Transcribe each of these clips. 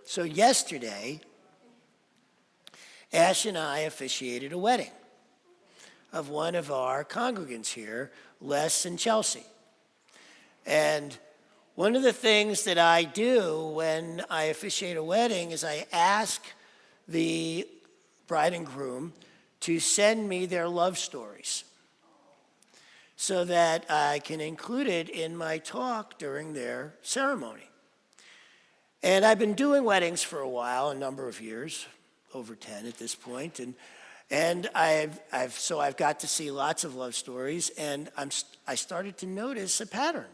So yesterday, Ash and I officiated a wedding of one of our congregants here, Les and Chelsea. And one of the things that I do when I officiate a wedding is I ask the bride and groom to send me their love stories so that I can include it in my talk during their ceremony. And I've been doing weddings for a while, a number of years, over 10 at this point, and I've got to see lots of love stories, and I started to notice a pattern.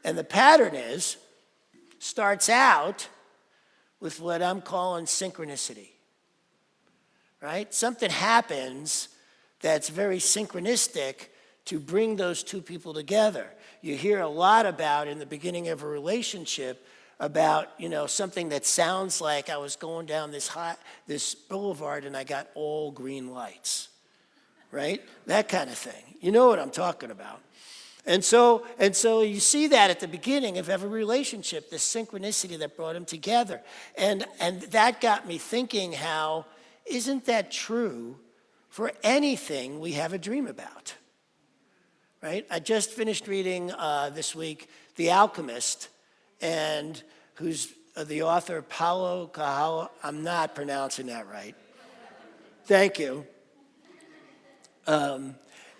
And the pattern starts out with what I'm calling synchronicity, right? Something happens that's very synchronistic to bring those two people together. You hear a lot about in the beginning of a relationship about, something that sounds like I was going down this boulevard and I got all green lights, right? That kind of thing. You know what I'm talking about. And so you see that at the beginning of every relationship, this synchronicity that brought them together. And that got me thinking, how isn't that true for anything we have a dream about? Right? I just finished reading this week The Alchemist, and who's the author, Paulo Coelho. I'm not pronouncing that right. Thank you.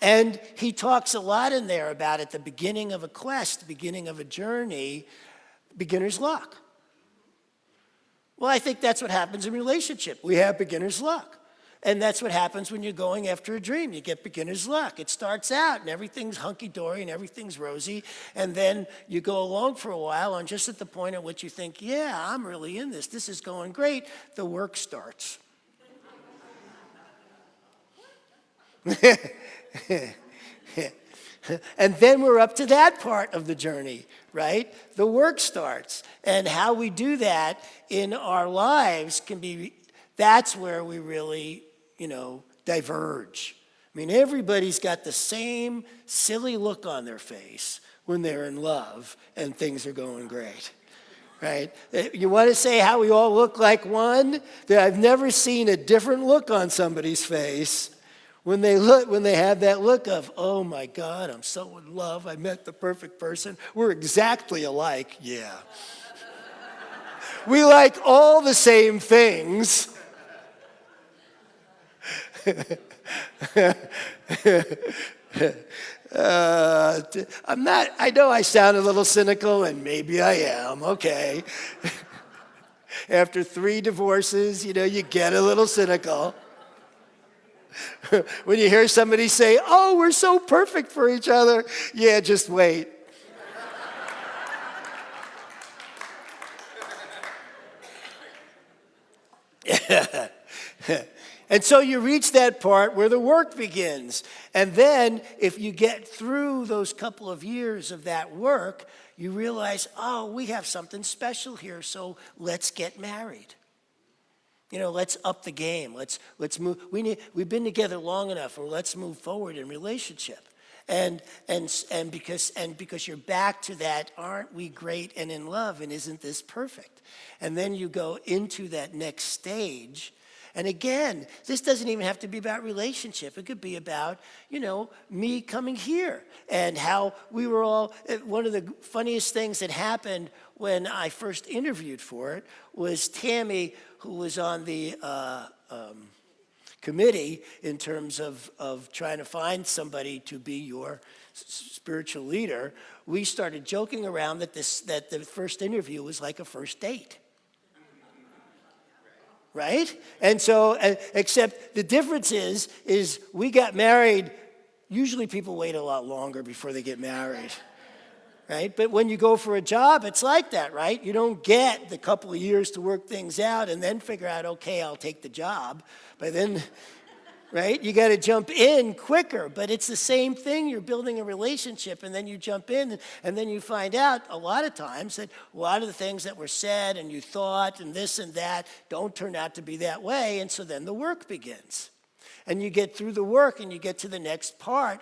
And he talks a lot in there about at the beginning of a quest, the beginning of a journey, beginner's luck. Well, I think that's what happens in relationship. We have beginner's luck. And that's what happens when you're going after a dream. You get beginner's luck. It starts out and everything's hunky-dory and everything's rosy. And then you go along for a while, and just at the point at which you think, yeah, I'm really in this. This is going great. The work starts. And then we're up to that part of the journey, right? The work starts. And how we do that in our lives that's where we really, diverge. I mean, everybody's got the same silly look on their face when they're in love and things are going great, right? You want to say how we all look like one? I've never seen a different look on somebody's face when they have that look of, oh my God, I'm so in love, I met the perfect person. We're exactly alike, yeah. We like all the same things. I know I sound a little cynical, and maybe I am, okay. After 3 divorces, you get a little cynical. When you hear somebody say, oh, we're so perfect for each other, yeah, just wait. And so you reach that part where the work begins. And then if you get through those couple of years of that work, you realize, oh, we have something special here, so let's get married. Let's up the game. Let's move. We've been together long enough, or let's move forward in relationship. And because you're back to that, aren't we great and in love, and isn't this perfect? And then you go into that next stage. And again, this doesn't even have to be about relationship. It could be about, me coming here and how we were all, one of the funniest things that happened when I first interviewed for it was Tammy, who was on the committee in terms of trying to find somebody to be your spiritual leader. We started joking around that the first interview was like a first date. Right? And so, except the difference is we got married. Usually people wait a lot longer before they get married, right? But when you go for a job, it's like that, right? You don't get the couple of years to work things out and then figure out, okay, I'll take the job. But then, right? You got to jump in quicker, but it's the same thing. You're building a relationship, and then you jump in, and then you find out a lot of times that a lot of the things that were said and you thought and this and that don't turn out to be that way, and so then the work begins. And you get through the work, and you get to the next part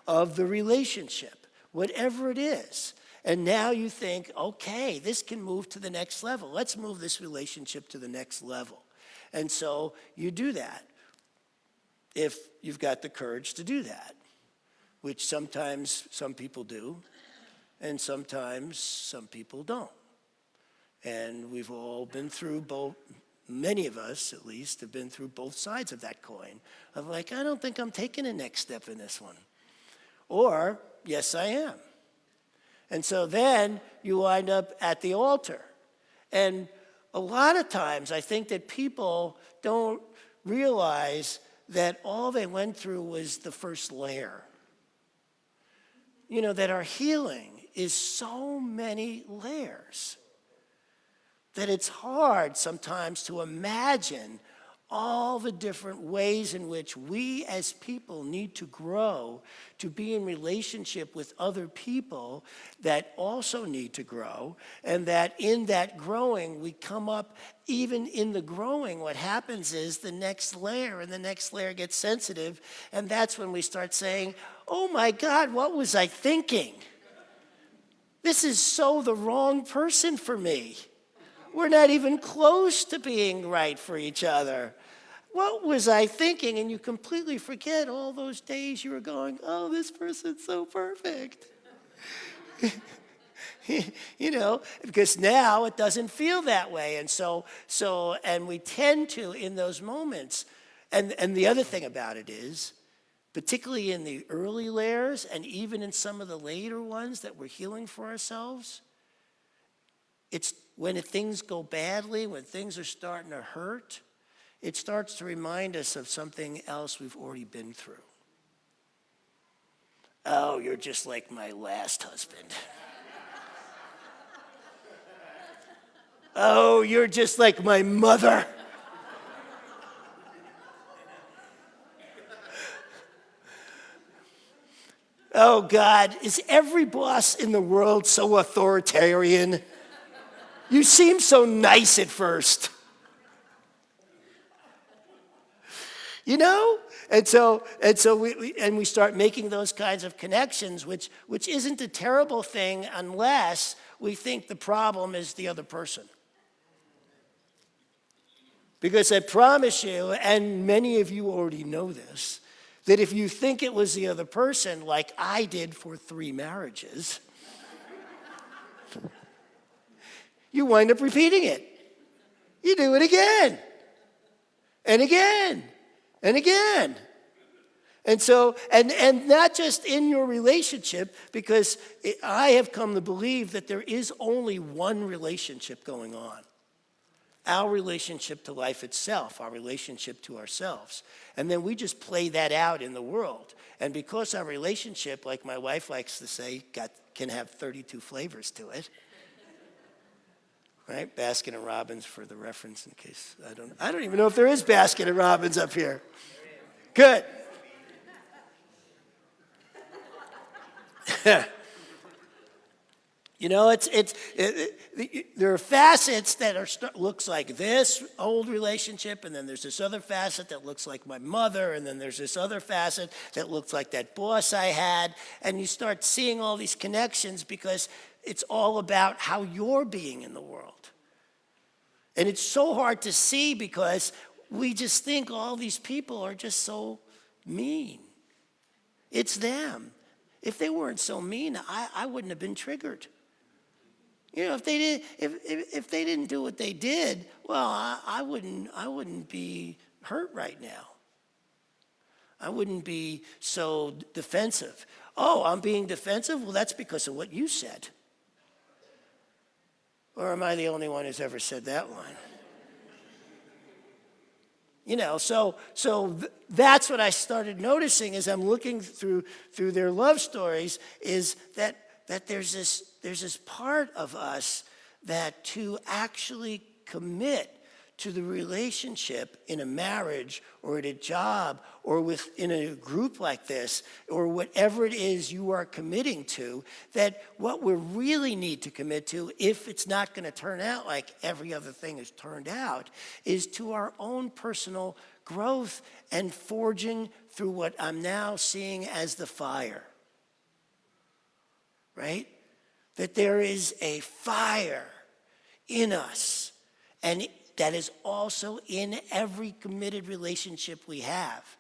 of the relationship, whatever it is. And now you think, okay, this can move to the next level. Let's move this relationship to the next level. And so you do that if you've got the courage to do that, which sometimes some people do, and sometimes some people don't. And we've all been through both, many of us at least, have been through both sides of that coin, of like, I don't think I'm taking a next step in this one. Or, yes, I am. And so then you wind up at the altar. And a lot of times I think that people don't realize that all they went through was the first layer. You know, that our healing is so many layers that it's hard sometimes to imagine all the different ways in which we as people need to grow to be in relationship with other people that also need to grow, and that in that growing we come up, even in the growing, what happens is the next layer, and the next layer gets sensitive, and that's when we start saying, oh my God, what was I thinking? This is so the wrong person for me. We're not even close to being right for each other. What was I thinking? And you completely forget all those days you were going, oh, this person's so perfect. You know, because now it doesn't feel that way. And and we tend to, in those moments, and the other thing about it is, particularly in the early layers and even in some of the later ones that we're healing for ourselves, it's when things go badly, when things are starting to hurt, it starts to remind us of something else we've already been through. Oh, you're just like my last husband. Oh, you're just like my mother. Oh, God, is every boss in the world so authoritarian? You seem so nice at first. You know? And so we start making those kinds of connections, which isn't a terrible thing unless we think the problem is the other person. Because I promise you, and many of you already know this, that if you think it was the other person, like I did for 3 marriages, you wind up repeating it. You do it again, and again, and again. And so, and not just in your relationship, because I have come to believe that there is only one relationship going on. Our relationship to life itself, our relationship to ourselves. And then we just play that out in the world. And because our relationship, like my wife likes to say, can have 32 flavors to it. Right? Baskin and Robbins for the reference in case I don't even know if there is Baskin and Robbins up here. Good. You know, there are facets that looks like this old relationship, and then there's this other facet that looks like my mother, and then there's this other facet that looks like that boss I had, and you start seeing all these connections because it's all about how you're being in the world. And it's so hard to see because we just think all these people are just so mean. It's them. If they weren't so mean, I wouldn't have been triggered. You know, if they didn't do what they did, well, I wouldn't be hurt right now. I wouldn't be so defensive. Oh, I'm being defensive? Well, that's because of what you said. Or am I the only one who's ever said that line? You know, so that's what I started noticing as I'm looking through their love stories, is that there's this part of us that to actually commit to the relationship in a marriage or at a job or within a group like this or whatever it is you are committing to, that what we really need to commit to, if it's not going to turn out like every other thing has turned out, is to our own personal growth and forging through what I'm now seeing as the fire. Right? that there is a fire in us, and that is also in every committed relationship we have.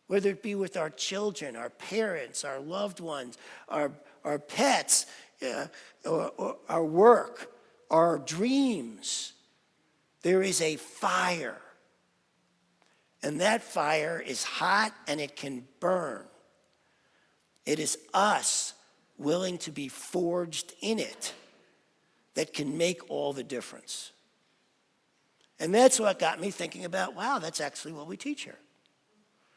Whether it be with our children, our parents, our loved ones, our pets, or our work, our dreams. There is a fire. And that fire is hot and it can burn. It is us willing to be forged in it that can make all the difference. And that's what got me thinking about, wow, that's actually what we teach here.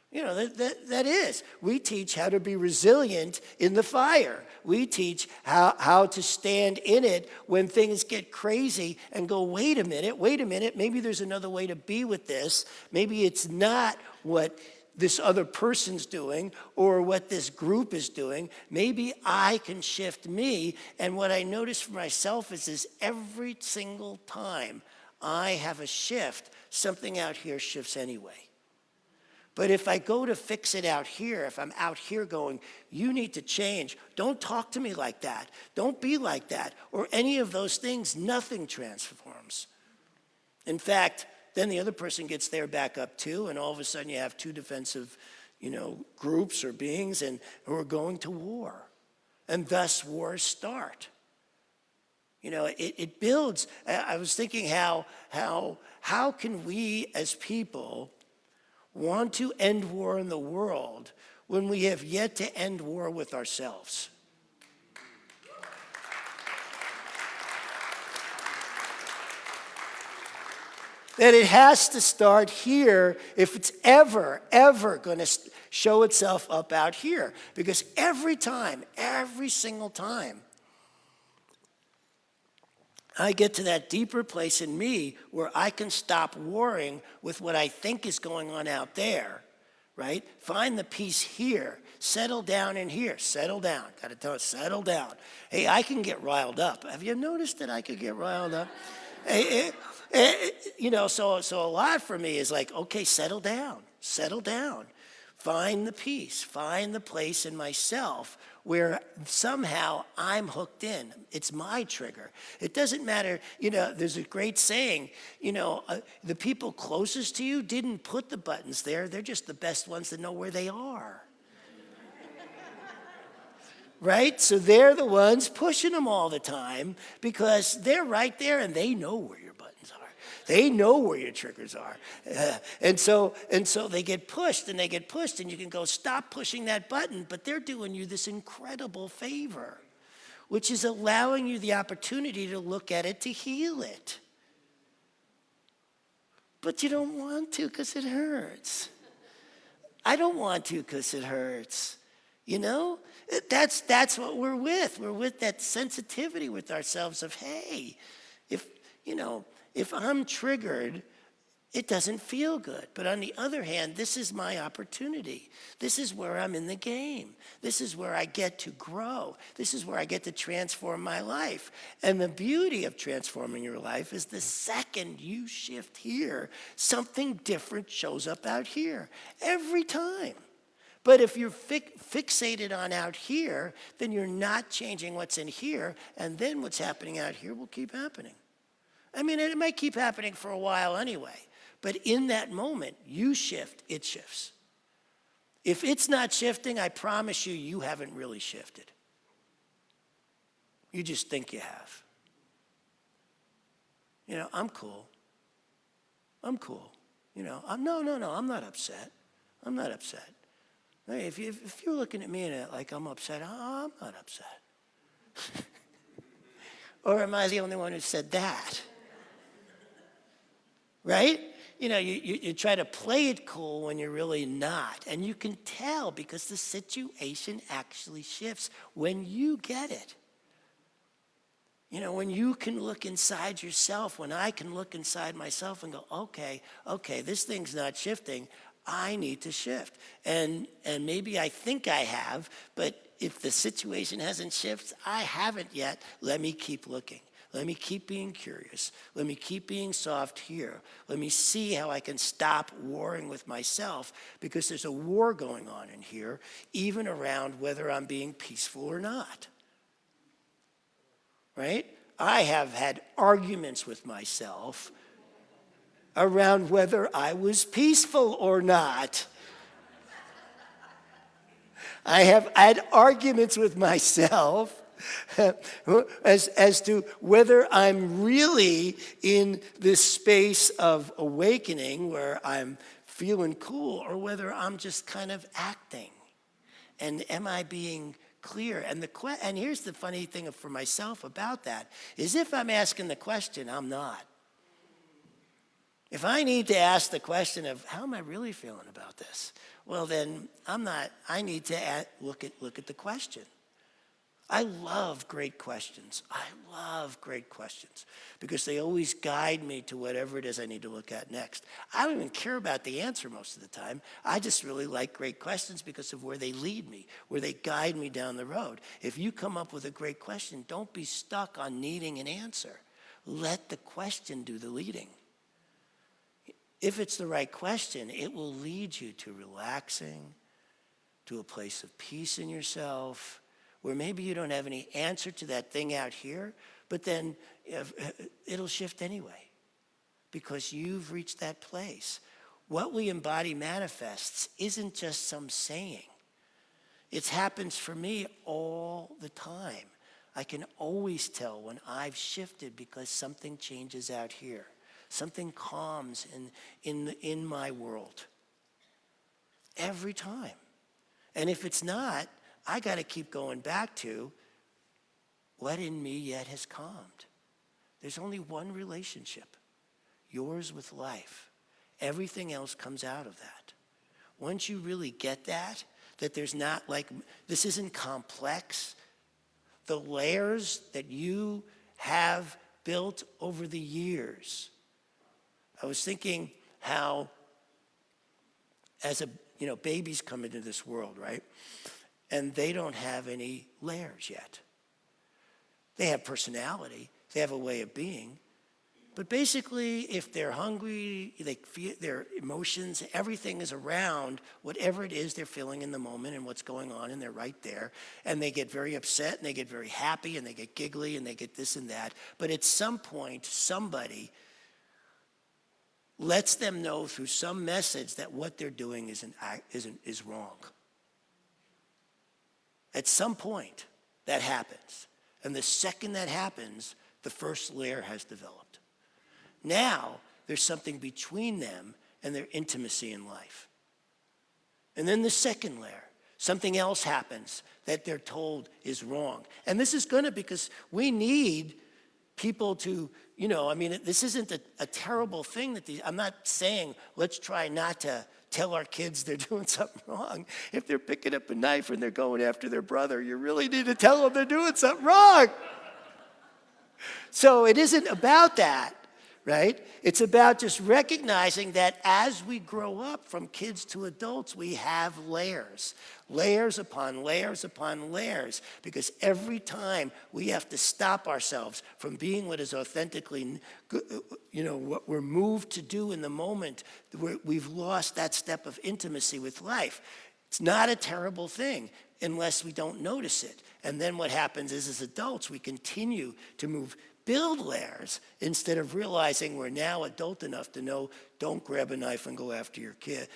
You know, that is. We teach how to be resilient in the fire. We teach how to stand in it when things get crazy and go, wait a minute, maybe there's another way to be with this. Maybe it's not what this other person's doing or what this group is doing. Maybe I can shift me. And what I notice for myself is every single time I have a shift, something out here shifts anyway. But if I go to fix it out here, if I'm out here going, you need to change, don't talk to me like that, don't be like that, or any of those things, nothing transforms. In fact, then the other person gets their back up too, and all of a sudden you have two defensive, groups or beings who are going to war. And thus wars start. It builds. I was thinking how can we as people want to end war in the world when we have yet to end war with ourselves? That it has to start here if it's ever going to show itself up out here. Because every single time, I get to that deeper place in me where I can stop warring with what I think is going on out there, right? Find the peace here. Settle down in here. Settle down. Got to tell it, settle down. Hey, I can get riled up. Have you noticed that I could get riled up? So a lot for me is like, okay, settle down. Settle down. Find the peace. Find the place in myself where somehow I'm hooked in. It's my trigger. It doesn't matter, there's a great saying, the people closest to you didn't put the buttons there. They're just the best ones that know where they are. Right? So they're the ones pushing them all the time because they're right there and they know where your buttons are. They know where your triggers are. And so they get pushed and you can go, stop pushing that button, but they're doing you this incredible favor, which is allowing you the opportunity to look at it, to heal it. But you don't want to because it hurts. I don't want to because it hurts. That's what we're with. We're with that sensitivity with ourselves of, hey, if I'm triggered, it doesn't feel good. But on the other hand, this is my opportunity. This is where I'm in the game. This is where I get to grow. This is where I get to transform my life. And the beauty of transforming your life is the second you shift here, something different shows up out here every time. But if you're fixated on out here, then you're not changing what's in here, and then what's happening out here will keep happening. I mean, it might keep happening for a while anyway, but in that moment, you shift, it shifts. If it's not shifting, I promise you haven't really shifted. You just think you have. I'm cool. I'm not upset. I'm not upset. Hey, if you're looking at me like I'm upset, I'm not upset. Or am I the only one who said that? Right? You try to play it cool when you're really not. And you can tell because the situation actually shifts when you get it. When you can look inside yourself, when I can look inside myself and go, okay, this thing's not shifting. I need to shift. And maybe I think I have, but if the situation hasn't shifted, I haven't yet. Let me keep looking. Let me keep being curious. Let me keep being soft here. Let me see how I can stop warring with myself because there's a war going on in here, even around whether I'm being peaceful or not. right? I have had arguments with myself around whether I was peaceful or not. I have had arguments with myself as to whether I'm really in this space of awakening where I'm feeling cool or whether I'm just kind of acting. And am I being clear? And here's the funny thing for myself about that is if I'm asking the question, I'm not. If I need to ask the question of how am I really feeling about this? Well, then I'm not. I need to look at the question. I love great questions. I love great questions because they always guide me to whatever it is I need to look at next. I don't even care about the answer most of the time. I just really like great questions because of where they lead me, where they guide me down the road. If you come up with a great question, don't be stuck on needing an answer. Let the question do the leading. If it's the right question, it will lead you to relaxing, to a place of peace in yourself, where maybe you don't have any answer to that thing out here, but then it'll shift anyway because you've reached that place. What we embody manifests isn't just some saying. It happens for me all the time. I can always tell when I've shifted because something changes out here. Something calms in my world. Every time. And if it's not, I got to keep going back to what in me yet has calmed. There's only one relationship, yours with life. Everything else comes out of that. Once you really get that there's not this isn't complex. The layers that you have built over the years. I was thinking how as babies come into this world, right? And they don't have any layers yet. They have personality. They have a way of being. But basically, if they're hungry, they feel their emotions, everything is around whatever it is they're feeling in the moment and what's going on, and they're right there. And they get very upset, and they get very happy, and they get giggly, and they get this and that. But at some point, somebody lets them know through some message that what they're doing is wrong. At some point, that happens. And the second that happens, the first layer has developed. Now, there's something between them and their intimacy in life. And then the second layer, something else happens that they're told is wrong. And this is because we need people to, this isn't a terrible thing I'm not saying let's try not to tell our kids they're doing something wrong. If they're picking up a knife and they're going after their brother, you really need to tell them they're doing something wrong. So it isn't about that, right? It's about just recognizing that as we grow up from kids to adults, we have layers. Layers upon layers upon layers. Because every time we have to stop ourselves from being what is authentically, what we're moved to do in the moment, we've lost that step of intimacy with life. It's not a terrible thing unless we don't notice it. And then what happens is as adults, we continue to build layers instead of realizing we're now adult enough to know don't grab a knife and go after your kid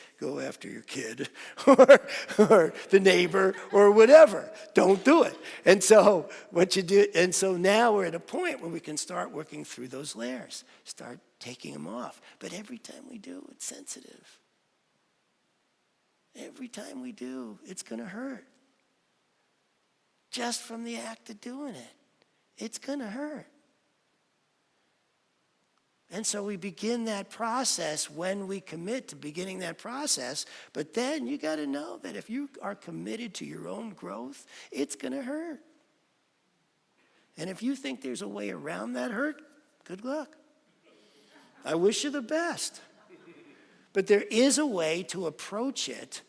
or the neighbor or whatever. Don't do it. And so now we're at a point where we can start working through those layers, start taking them off. But every time we do, it's sensitive. Every time we do, it's going to hurt. Just from the act of doing it, it's going to hurt. And so we begin that process when we commit to beginning that process. But then you got to know that if you are committed to your own growth, it's going to hurt. And if you think there's a way around that hurt, good luck. I wish you the best. But there is a way to approach it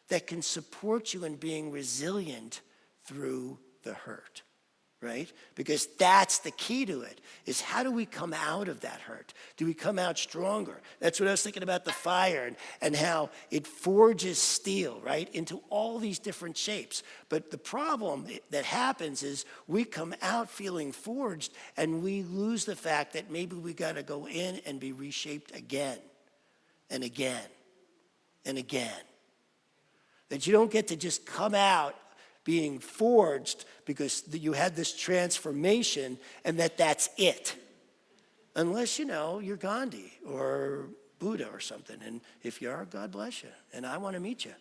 that can support you in being resilient through the hurt. right? Because that's the key to it, is how do we come out of that hurt? Do we come out stronger? That's what I was thinking about the fire and how it forges steel, right, into all these different shapes. But the problem that happens is we come out feeling forged and we lose the fact that maybe we got to go in and be reshaped again and again and again. That you don't get to just come out being forged because you had this transformation and that's it. Unless, you're Gandhi or Buddha or something. And if you are, God bless you. And I want to meet you.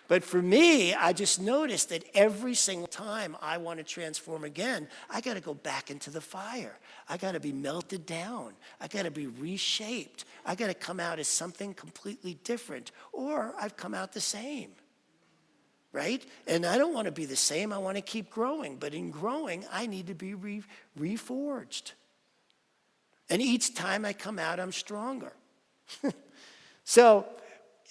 But for me, I just noticed that every single time I want to transform again, I got to go back into the fire. I got to be melted down. I got to be reshaped. I got to come out as something completely different, or I've come out the same, right? And I don't want to be the same. I want to keep growing. But in growing, I need to be reforged. And each time I come out, I'm stronger. So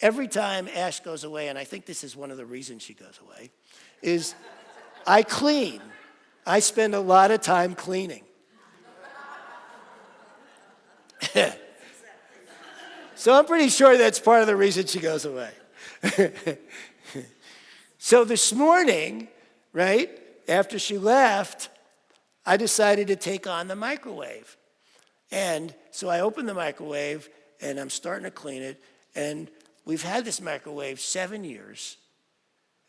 every time Ash goes away, and I think this is one of the reasons she goes away, is I clean. I spend a lot of time cleaning. So I'm pretty sure that's part of the reason she goes away. So this morning, right, after she left, I decided to take on the microwave. And so I opened the microwave, and I'm starting to clean it, and we've had this microwave 7 years,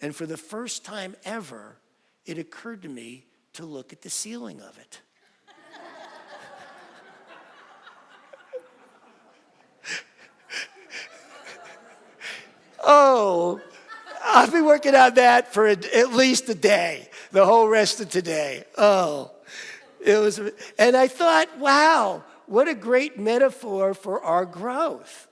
and for the first time ever, it occurred to me to look at the ceiling of it. Oh, I'll be working on that for at least a day, the whole rest of today. Oh, and I thought, wow, what a great metaphor for our growth.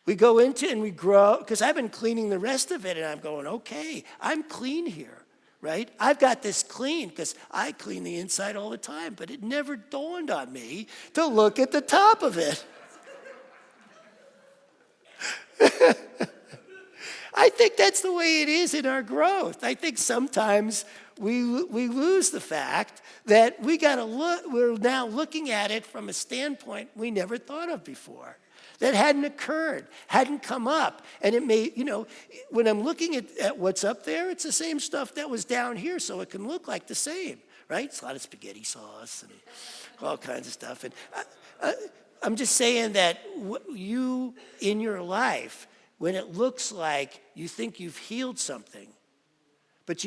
We go into and we grow, because I've been cleaning the rest of it, and I'm going, okay, I'm clean here, right? I've got this clean, because I clean the inside all the time, but it never dawned on me to look at the top of it. I think that's the way it is in our growth. I think sometimes we lose the fact that we're now looking at it from a standpoint we never thought of before. That hadn't occurred, hadn't come up. And it may, when I'm looking at what's up there, it's the same stuff that was down here, so it can look like the same, right? It's a lot of spaghetti sauce and all kinds of stuff. And I'm just saying that you, in your life, when it looks like you think you've healed something, but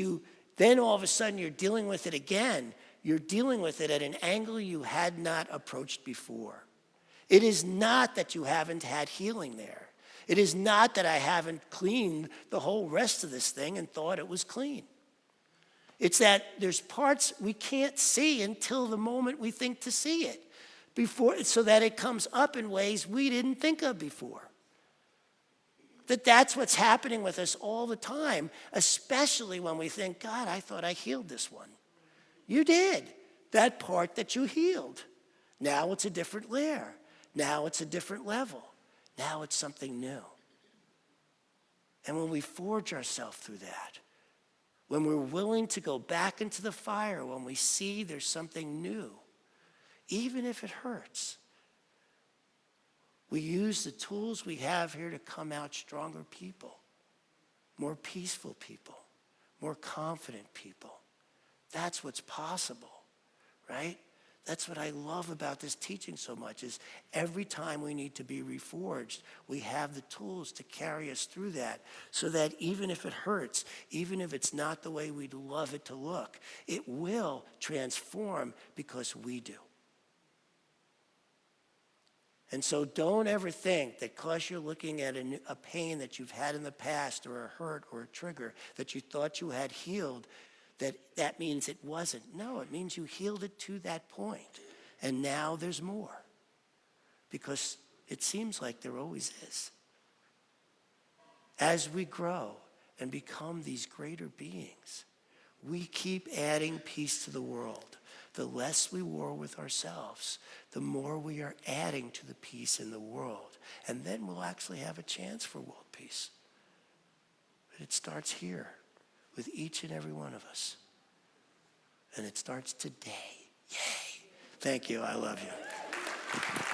then all of a sudden you're dealing with it again, you're dealing with it at an angle you had not approached before. It is not that you haven't had healing there. It is not that I haven't cleaned the whole rest of this thing and thought it was clean. It's that there's parts we can't see until the moment we think to see it, so that it comes up in ways we didn't think of before. That's what's happening with us all the time, especially when we think, God, I thought I healed this one. You did. That part that you healed. Now it's a different layer. Now it's a different level. Now it's something new. And when we forge ourselves through that, when we're willing to go back into the fire, when we see there's something new, even if it hurts, we use the tools we have here to come out stronger people, more peaceful people, more confident people. That's what's possible, right? That's what I love about this teaching so much, is every time we need to be reforged, we have the tools to carry us through that, so that even if it hurts, even if it's not the way we'd love it to look, it will transform because we do. And so don't ever think that because you're looking at a pain that you've had in the past, or a hurt or a trigger that you thought you had healed, that means it wasn't. No, it means you healed it to that point. And now there's more. Because it seems like there always is. As we grow and become these greater beings, we keep adding peace to the world. The less we war with ourselves, the more we are adding to the peace in the world. And then we'll actually have a chance for world peace. But it starts here, with each and every one of us. And it starts today. Yay. Thank you. I love you.